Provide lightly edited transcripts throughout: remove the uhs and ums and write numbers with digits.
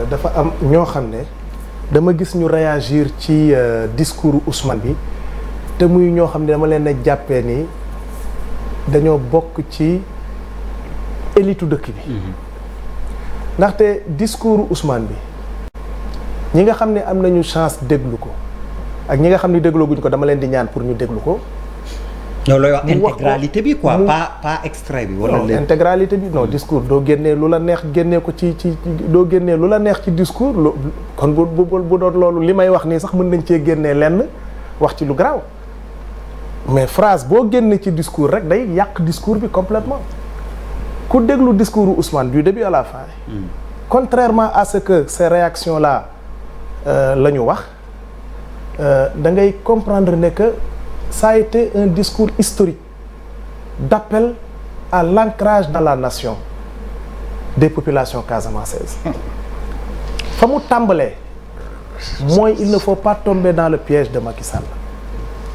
dafa am ñoo xam ne dama gis ñu réagir ci discours Ousmane bi te muy ñoo xam ne dama leen a jàppee ni dañoo bokk ci élitu dëkk bi ndaxte discours Ousmane bi ñi nga xam ne am nañu chance déglu ko ak ñi nga xam ne dégluguñ ko dama leen di ñaan pour ñu déglu ko. non looy wax intégralité bi quoi pas extrait bi. wala non intégralité bi non discours doo génnee lu la neex génnee ko ci doo génnee lu la neex ci discours kon bu doon loolu li may wax nii sax mën nañ cee génnee lenn wax ci lu garaaw mais phrase boo génne ci discours rek day yàq discours bi complètement ku déglu discours Ousmane du début à la fin. Contrairement à ce que ces réactions là la ñu wax da ngay comprendre ne que ça a été un discours historique d'appel à l'ancrage dans la nation des populations casamançaises. fa mu tàmbalee mooy il ne faut pas tomber dans le piège de Macky Sall.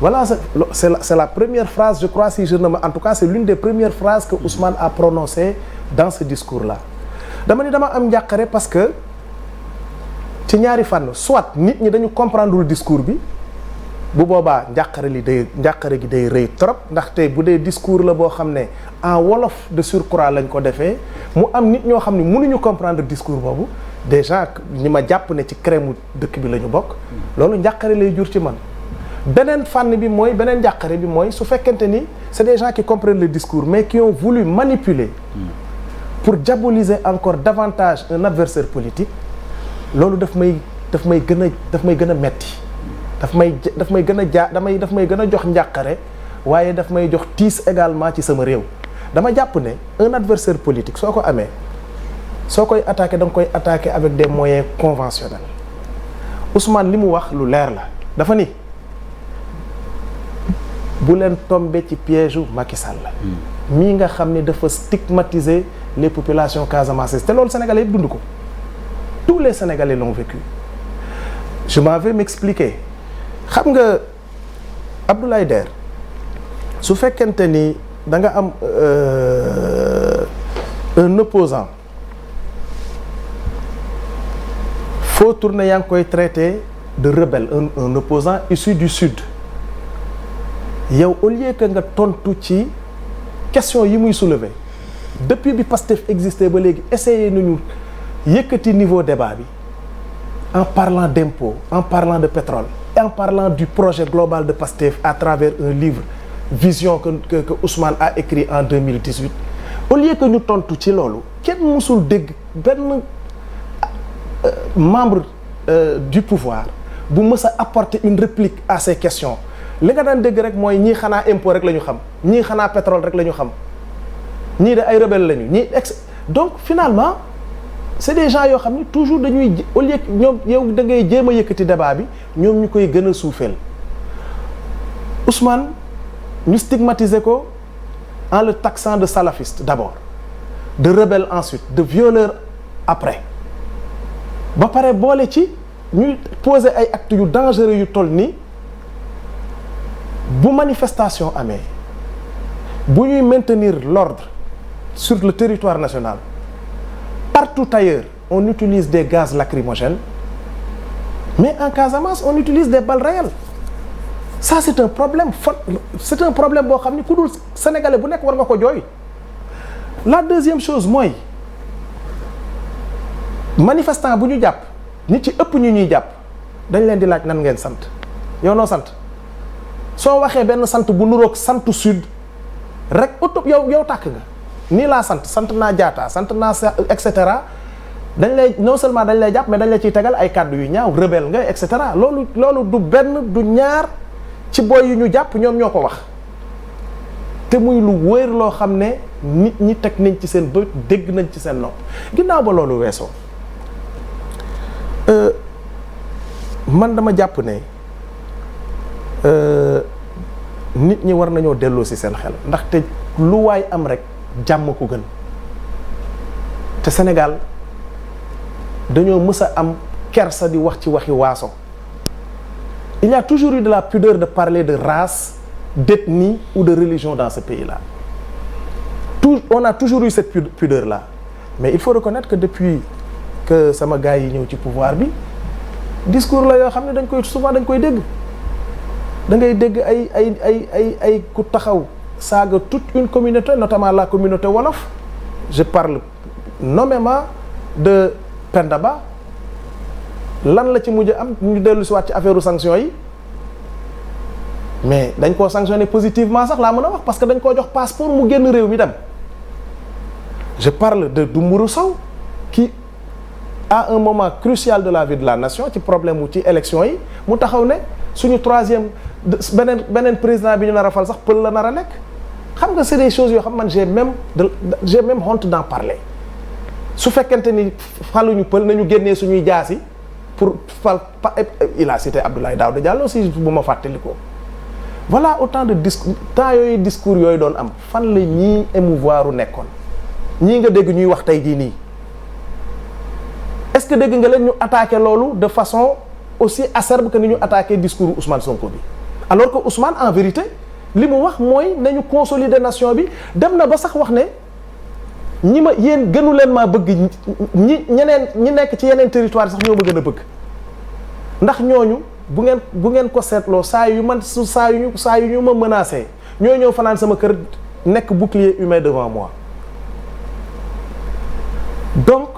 Voilà, c'est la première phrase, je crois, si je ne me... En tout cas, c'est l'une des premières phrases que Ousmane a prononcées dans ce discours-là. Dama ni dama am njàqare parce que ci ñaari fànn soit nit ñi dañu comprendre le discours bi bu boobaa njàqare gi day rëy trop ndaxte bu dee discours la boo xam ne en wolof de surcroît lañ ko defee mu am nit ñoo xam ne mënuñu comprendre discours boobu déjà ñi ma jàpp ne ci crème dëkk bi la ñu bokk loolu njàqare lay jur ci man. beneen fànn bi mooy beneen njàqare bi mooy su fekkente ni c'est des gens qui comprennent le discours mais qui ont voulu manipuler pour diaboliser encore davantage un adversaire politique loolu daf may gën a metti daf may gën a jox njàqare waaye daf may jox tiis également ci sama réew dama jàpp ne un adversaire politique soo ko amee soo koy attaquer da nga koy attaquer avec des moyens conventionnels Ousmane li mu wax lu leer la dafa ni bu leen tombé ci piège u Macky Sall mii nga xam ne dafa stigmatiser les populations casamançaises te loolu Sénégalais yëpp dund ko tous les Sénégalais l'ont vécu je m'en vais m'expliquer xam nga Abdoulaye Der su fekkente ni da nga am un opposant foo tourner yaa ngi koy traité de rebelle un opposant issu du sud yow au lieu que nga tontu ci question yi muy soulever depuis bi Pastef existé ba léegi essayer nañu yëkkati niveau débat bi en parlant d'impôts en parlant de pétrole et en parlant du projet global de Pastef à travers un livre vision que Ousmane a écrit en 2018 au lieu que ñu tontu ci loolu kenn musul dégg benn membre du pouvoir bu mës a apporter une réplique à ces questions li nga daan dégg rek mooy ñii xanaa impôt rek la ñu xam ñii xanaa pétrole rek la ñu xam ñii de ay rebelle lañu ñii donc finalement c'est des gens yoo xam ni toujours dañuy au lieu que ñoom yow da ngay jéem a yëkkati débat bi ñoom ñu koy gën a suufeel Ousmane ñu stigmatiser ko en le taxant de salafiste d'abord de rebelle ensuite de violeur après ba pare boole ci ñuy poser ay actes yu dangereux yu toll nii bu manifestation amee bu ñuy maintenir l'ordre sur le territoire national partout ailleurs on utilise des gaz lacrymogènes mais en Casamance on utilise des balles réelles ça c'est un problème boo xam ni ku dul sénégalais bu nekk war nga ko jooy. La deuxième chose mooy manifestant bu ñu jàpp nit ci ëpp ñu ñuy jàpp dañ leen di laaj nan ngeen sant yow noo sant soo waxee benn sant bu nuroog santu sud rek auto yow tàkk nga nii laa sant naa Diatta sant naa et cetera dañ lay non seulement dañ lay jàpp mais dañ la ciy tegal ay kàddu yu ñaaw rebelle nga et cetera loolu du benn du ñaar ci boy yu ñu jàpp ñoom ñoo ko wax te muy lu wóor loo xam ne nit ñi teg nañ ci seen bët dégg nañ ci seen nopp ginnaaw ba loolu weesoo man dama jàpp ne nit ñi war nañoo delloo ci seen xel ndaxte lu waay am rek jàmm ko gën te Sénégal dañoo mës a am kersa di wax ci waxi waaso il y a toujours eu de la pudeur de parler de race d'ethnie ou de religion dans ce pays-là on a toujours eu cette pudeur-là mais il faut reconnaître que depuis que sama gars yi ñëw ci pouvoir bi discours la yoo xam ne dañ koy dégg da ngay dégg ay ku taxaw saaga toute une communauté notamment la communauté wolof je parle nommément de Penda Ba lan la ci mujj am ñu dellu si waat ci affaire sanction yi mais dañ koo sanctionné positivement sax laa mën a wax parce que dañ koo jox passeport mu génn réew mi dem je parle de Doumbourou Sow qui à un moment crucial de la vie de la nation ci problème wu ci élection yi mu taxaw ne suñu troisième beneen président bi ñu nar a fal sax pël la nar a nekk xam nga c'est des choses yoo xam man j'ai même honte d'en parler su fekkente ni faluñu pël nañu génnee suñuy jaasi pour fal il a cité Abdoulaye Daouda Diallo aussi bu ma fàttali ko voilà autant de discours temps yooyu discours yooyu doon am fan la ñii émouvoir u nekkoon ñii nga dégg ñuy wax tey jii nii est-ce que dégg nga leen ñu attaqué loolu de façon aussi acerbe que ni ñu attaqué discours Ousmane Sonko bi alors que Ousmane en vérité li mu wax mooy nañu consolider nation bi dem na ba sax wax ne ñi ma yéen gënu leen maa bëgg ñi nekk ci yeneen territoire sax ñoo ma gën a bëgg ndax ñooñu bu ngeen ko seetloo saa yu ñu ma menacé ñoo ñëw fanaan sama kër nekk bouclier humain devant moi donc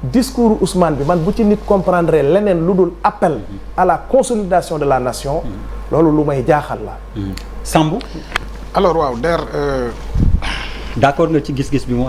discours Ousmane bi man bu ci nit comprendre leneen lu dul appel à la consolidation de la nation loolu lu may jaaxal la Sambou alors waaw d'accord nga ci gis-gis bi mu